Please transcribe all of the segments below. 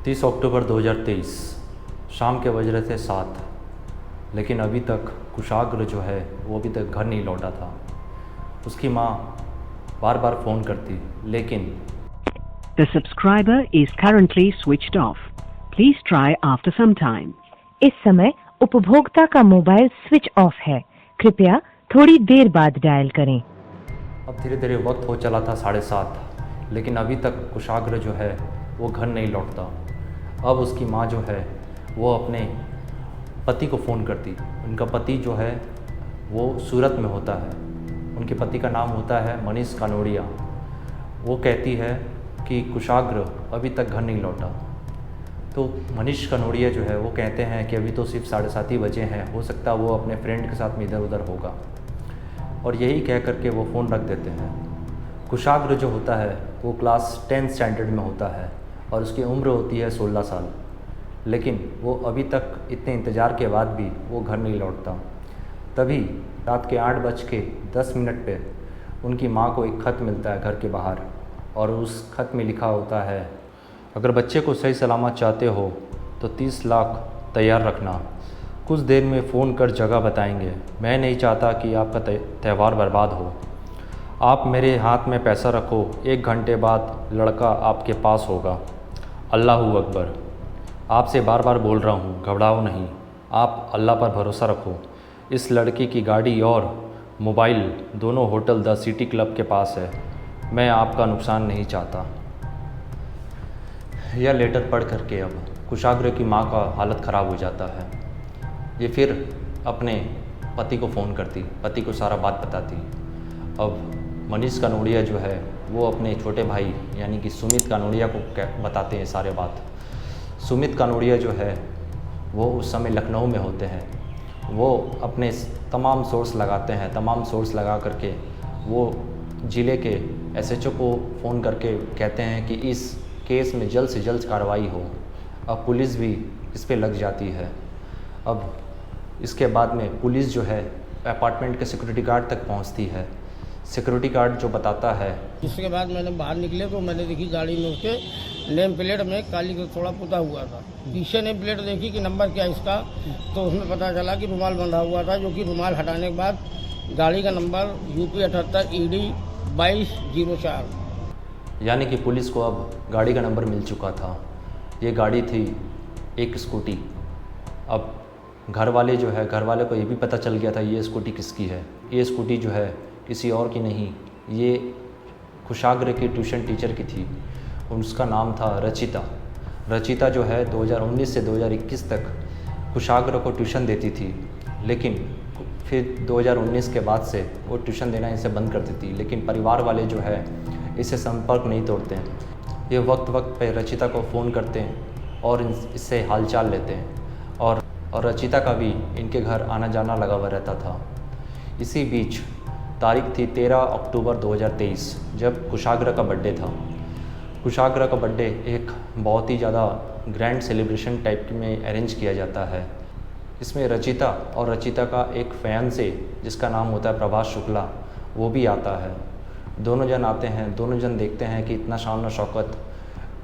30 अक्टूबर 2023 शाम के बज रहे थे 7, लेकिन अभी तक कुशाग्र जो है वो अभी तक घर नहीं लौटा था। उसकी माँ बार बार फ़ोन करती, लेकिन The subscriber is currently switched off. Please try after some time. इस समय उपभोक्ता का मोबाइल स्विच ऑफ है, कृपया थोड़ी देर बाद डायल करें। अब धीरे धीरे वक्त हो चला था 7:30, लेकिन अभी तक कुशाग्र जो है वो घर नहीं लौटता। अब उसकी माँ जो है वो अपने पति को फ़ोन करती। उनका पति जो है वो सूरत में होता है। उनके पति का नाम होता है मनीष कानोड़िया। वो कहती है कि कुशाग्र अभी तक घर नहीं लौटा। तो मनीष कानोड़िया जो है वो कहते हैं कि अभी तो सिर्फ 7:30 ही बजे हैं, हो सकता है वो अपने फ्रेंड के साथ में इधर उधर होगा, और यही कह करके वो फ़ोन रख देते हैं। कुशाग्र जो होता है वो क्लास 10 स्टैंडर्ड में होता है और उसकी उम्र होती है 16 साल, लेकिन वो अभी तक इतने इंतज़ार के बाद भी वो घर नहीं लौटता। तभी रात के 8:10 पे उनकी माँ को एक ख़त मिलता है घर के बाहर, और उस ख़त में लिखा होता है, अगर बच्चे को सही सलामत चाहते हो तो 30 लाख तैयार रखना। कुछ देर में फ़ोन कर जगह बताएंगे। मैं नहीं चाहता कि आपका त्यौहार बर्बाद हो। आप मेरे हाथ में पैसा रखो, 1 घंटे बाद लड़का आपके पास होगा। अल्लाहू अकबर। आपसे बार बार बोल रहा हूँ, घबराओ नहीं, आप अल्लाह पर भरोसा रखो। इस लड़के की गाड़ी और मोबाइल दोनों होटल द सिटी क्लब के पास है। मैं आपका नुकसान नहीं चाहता। यह लेटर पढ़ करके अब कुशाग्र की माँ का हालत ख़राब हो जाता है। ये फिर अपने पति को फ़ोन करती, पति को सारा बात बताती। अब मनीष कानोड़िया जो है वो अपने छोटे भाई यानी कि सुमित कानोड़िया को बताते हैं सारे बात। सुमित कानोड़िया जो है वो उस समय लखनऊ में होते हैं। वो अपने तमाम सोर्स लगाते हैं, तमाम सोर्स लगा करके वो ज़िले के एसएचओ को फ़ोन करके कहते हैं कि इस केस में जल्द से जल्द कार्रवाई हो। अब पुलिस भी इस पे लग जाती है। अब इसके बाद में पुलिस जो है अपार्टमेंट के सिक्योरिटी गार्ड तक पहुंचती है। सिक्योरिटी गार्ड जो बताता है, इसके बाद मैंने बाहर निकले तो मैंने देखी गाड़ी में उसके नेम प्लेट में काली का थोड़ा पुता हुआ था। पीछे नेम प्लेट देखी कि नंबर क्या इसका, तो उसमें पता चला कि रुमाल बंधा हुआ था, जो कि रुमाल हटाने के बाद गाड़ी का नंबर UP 78 ED 2204। यानी कि पुलिस को अब गाड़ी का नंबर मिल चुका था। ये गाड़ी थी एक स्कूटी। अब घर वाले जो है, घर वाले को ये भी पता चल गया था ये स्कूटी किसकी है। ये स्कूटी जो है किसी और की नहीं, ये कुशाग्र की ट्यूशन टीचर की थी। उसका नाम था रचिता। रचिता जो है 2019 से 2021 तक कुशाग्र को ट्यूशन देती थी, लेकिन फिर 2019 के बाद से वो ट्यूशन देना इसे बंद कर देती। लेकिन परिवार वाले जो है इससे संपर्क नहीं तोड़ते हैं। ये वक्त वक्त पे रचिता को फ़ोन करते हैं और इससे हालचाल लेते हैं, और रचिता का भी इनके घर आना जाना लगा हुआ रहता था। इसी बीच तारीख थी 13 अक्टूबर 2023, जब कुशाग्र का बर्थडे था। कुशाग्र का बर्थडे एक बहुत ही ज़्यादा ग्रैंड सेलिब्रेशन टाइप में अरेंज किया जाता है। इसमें रचिता और रचिता का एक फियांसे जिसका नाम होता है प्रभास शुक्ला, वो भी आता है। दोनों जन आते हैं, दोनों जन देखते हैं कि इतना शान और शौकत।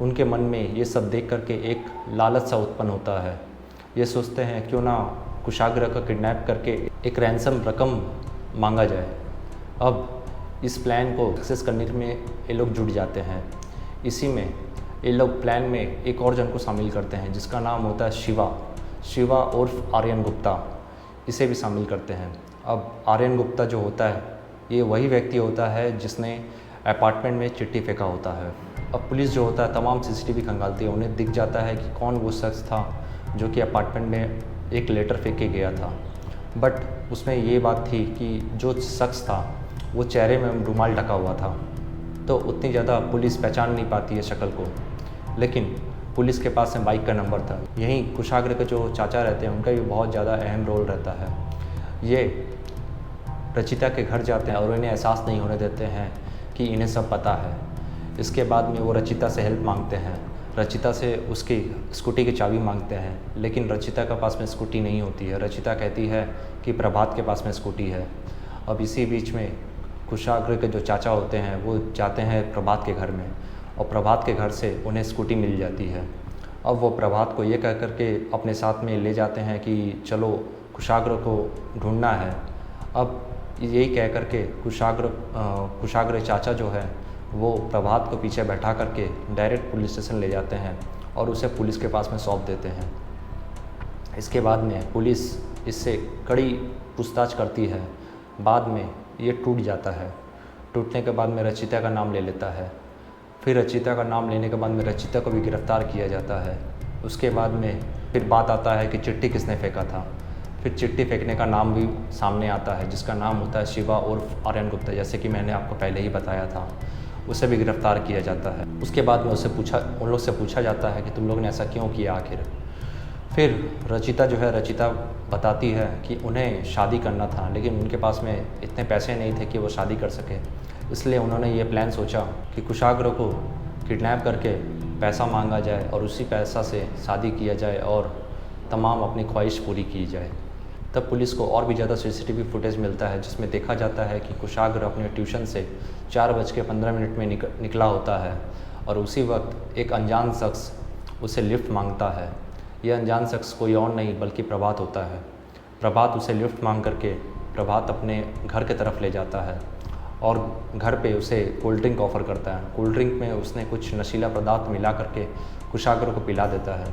उनके मन में ये सब देख करके एक लालच सा उत्पन्न होता है। ये सोचते हैं क्यों ना कुशाग्र का किडनैप करके एक रैंसम रकम मांगा जाए। अब इस प्लान को सक्सेस करने में ये लोग जुट जाते हैं। इसी में ये लोग प्लान में एक और जन को शामिल करते हैं जिसका नाम होता है शिवा उर्फ आर्यन गुप्ता। इसे भी शामिल करते हैं। अब आर्यन गुप्ता जो होता है ये वही व्यक्ति होता है जिसने अपार्टमेंट में चिट्ठी फेंका होता है। अब पुलिस जो होता है तमाम CCTV खंगालती है। उन्हें दिख जाता है कि कौन वो शख्स था जो कि अपार्टमेंट में एक लेटर फेंक के गया था। बट उसमें ये बात थी कि जो शख्स था वो चेहरे में रुमाल ढका हुआ था, तो उतनी ज़्यादा पुलिस पहचान नहीं पाती है शक्ल को। लेकिन पुलिस के पास में बाइक का नंबर था। यहीं कुशाग्र के जो चाचा रहते हैं उनका भी बहुत ज़्यादा अहम रोल रहता है। ये रचिता के घर जाते हैं और इन्हें एहसास नहीं होने देते हैं कि इन्हें सब पता है। इसके बाद में वो रचिता से हेल्प मांगते हैं, रचिता से उसकी स्कूटी की चाबी मांगते हैं, लेकिन रचिता के पास में स्कूटी नहीं होती है। रचिता कहती है कि प्रभात के पास में स्कूटी है। अब इसी बीच में कुशाग्र के जो चाचा होते हैं वो जाते हैं प्रभात के घर में, और प्रभात के घर से उन्हें स्कूटी मिल जाती है। अब वो प्रभात को ये कह कर के अपने साथ में ले जाते हैं कि चलो कुशाग्र को ढूंढना है। अब यही कह कर के कुशाग्र चाचा जो है वो प्रभात को पीछे बैठा करके डायरेक्ट पुलिस स्टेशन ले जाते हैं और उसे पुलिस के पास में सौंप देते हैं। इसके बाद में पुलिस इससे कड़ी पूछताछ करती है। बाद में ये टूट जाता है। टूटने के बाद में रचिता का नाम ले लेता है। फिर रचिता का नाम लेने के बाद में रचिता को भी गिरफ़्तार किया जाता है। उसके बाद में फिर बात आता है कि चिट्ठी किसने फेंका था। फिर चिट्ठी फेंकने का नाम भी सामने आता है, जिसका नाम होता है शिवा उर्फ आर्यन गुप्ता, जैसे कि मैंने आपको पहले ही बताया था। उसे भी गिरफ़्तार किया जाता है। उसके बाद में उन लोग से पूछा जाता है कि तुम लोग ने ऐसा क्यों किया आखिर। फिर रचिता बताती है कि उन्हें शादी करना था, लेकिन उनके पास में इतने पैसे नहीं थे कि वो शादी कर सके। इसलिए उन्होंने ये प्लान सोचा कि कुशाग्र को किडनैप करके पैसा मांगा जाए और उसी पैसा से शादी किया जाए और तमाम अपनी ख्वाहिश पूरी की जाए। तब पुलिस को और भी ज़्यादा सीसीटीवी फुटेज मिलता है, जिसमें देखा जाता है कि कुशाग्र अपने ट्यूशन से 4:15 में निकला होता है और उसी वक्त एक अनजान शख्स उसे लिफ्ट मांगता है। यह अनजान शख्स कोई और नहीं बल्कि प्रभात होता है। प्रभात उसे लिफ्ट मांग करके प्रभात अपने घर के तरफ ले जाता है और घर पे उसे कोल्ड ड्रिंक ऑफ़र करता है। कोल्ड ड्रिंक में उसने कुछ नशीला पदार्थ मिला करके कुशाग्र को पिला देता है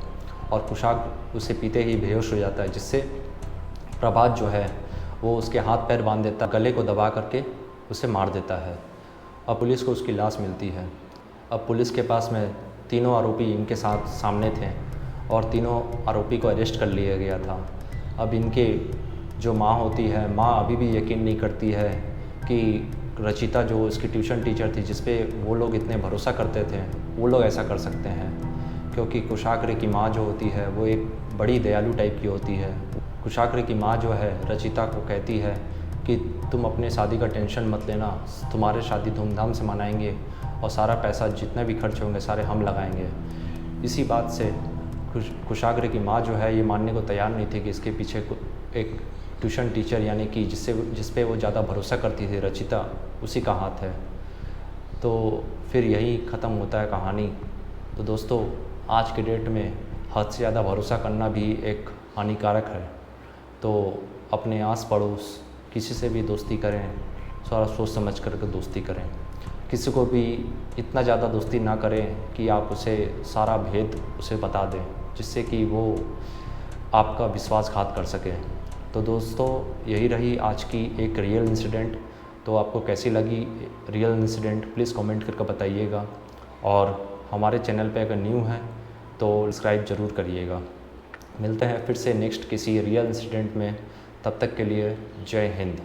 और कुशाग्र उसे पीते ही बेहोश हो जाता है, जिससे प्रभात जो है वो उसके हाथ पैर बांध देता, गले को दबा करके उसे मार देता है। अब पुलिस को उसकी लाश मिलती है। अब पुलिस के पास में तीनों आरोपी इनके साथ सामने थे और तीनों आरोपी को अरेस्ट कर लिया गया था। अब इनके जो माँ होती है, माँ अभी भी यकीन नहीं करती है कि रचिता जो उसकी ट्यूशन टीचर थी, जिस पे वो लोग इतने भरोसा करते थे, वो लोग ऐसा कर सकते हैं। क्योंकि कुशाग्र की माँ जो होती है वो एक बड़ी दयालु टाइप की होती है। कुशाग्र की माँ जो है रचिता को कहती है कि तुम अपने शादी का टेंशन मत लेना, तुम्हारे शादी धूमधाम से मनाएंगे और सारा पैसा जितना भी खर्च होंगे सारे हम लगाएंगे। इसी बात से कुशाग्र की माँ जो है ये मानने को तैयार नहीं थी कि इसके पीछे एक ट्यूशन टीचर यानी कि जिस पे वो ज़्यादा भरोसा करती थी रचिता, उसी का हाथ है। तो फिर यही ख़त्म होता है कहानी। तो दोस्तों, आज के डेट में हद से ज़्यादा भरोसा करना भी एक हानिकारक है। तो अपने आस पड़ोस किसी से भी दोस्ती करें, थोड़ा सोच समझ कर दोस्ती करें। किसी को भी इतना ज़्यादा दोस्ती ना करें कि आप उसे सारा भेद उसे बता दें, जिससे कि वो आपका विश्वासघात कर सके। तो दोस्तों, यही रही आज की एक रियल इंसिडेंट। तो आपको कैसी लगी रियल इंसिडेंट प्लीज़ कमेंट करके बताइएगा, और हमारे चैनल पे अगर न्यू हैं तो सब्सक्राइब ज़रूर करिएगा। मिलते हैं फिर से नेक्स्ट किसी रियल इंसिडेंट में। तब तक के लिए जय हिंद।